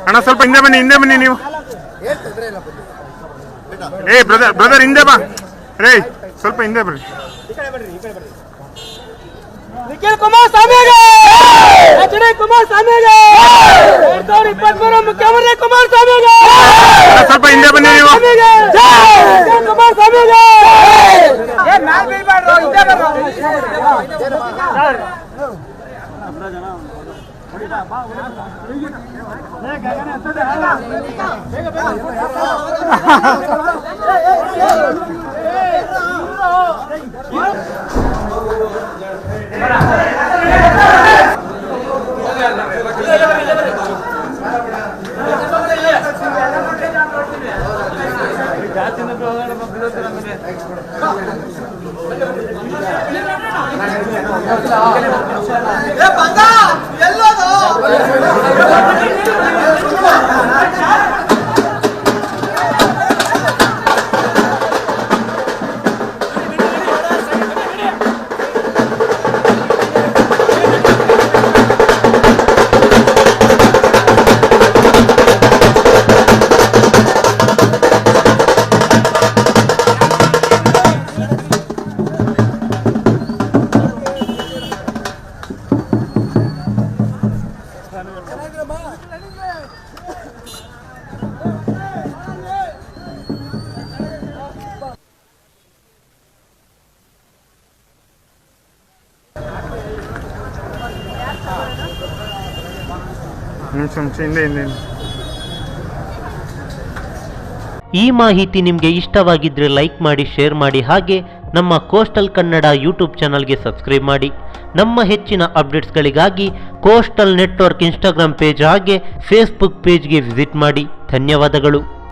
ಅಣ್ಣ ಸ್ವಲ್ಪ ಹಿಂದೆ ಬನ್ನಿ ನೀವು. ಏ ಬ್ರದರ್ ಹಿಂದೆ ಬಾ ರೇ, ಸ್ವಲ್ಪ ಹಿಂದೆ ಬರ್ರಿ. ನಿಖಿಲ್ ಕುಮಾರಸ್ವಾಮಿಗೆ, ಎಚ್.ಡಿ. ಕುಮಾರಸ್ವಾಮಿಗೆ, 2023 ಮುಖ್ಯಮಂತ್ರಿ ಕುಮಾರಸ್ವಾಮಿಗೆ, ಸ್ವಲ್ಪ ಹಿಂದೆ ಬನ್ನಿ ನೀವು. ಕುಮಾರಸ್ವಾಮಿಗೆ ಈ ಮಾಹಿತಿ ನಿಮಗೆ ಇಷ್ಟವಾಗಿದ್ದರೆ ಲೈಕ್ ಮಾಡಿ, ಶೇರ್ ಮಾಡಿ, ಹಾಗೆ ನಮ್ಮ ಕೋಸ್ಟಲ್ ಕನ್ನಡ ಯೂಟ್ಯೂಬ್ ಚಾನಲ್ಗೆ ಸಬ್ಸ್ಕ್ರೈಬ್ ಮಾಡಿ. ನಮ್ಮ ಹೆಚ್ಚಿನ ಅಪ್ಡೇಟ್ಸ್ಗಳಿಗಾಗಿ ಕೋಸ್ಟಲ್ ನೆಟ್ವರ್ಕ್ ಇನ್ಸ್ಟಾಗ್ರಾಮ್ ಪೇಜ್ ಹಾಗೆ ಫೇಸ್ಬುಕ್ ಪೇಜ್ಗೆ ವಿಸಿಟ್ ಮಾಡಿ. ಧನ್ಯವಾದಗಳು.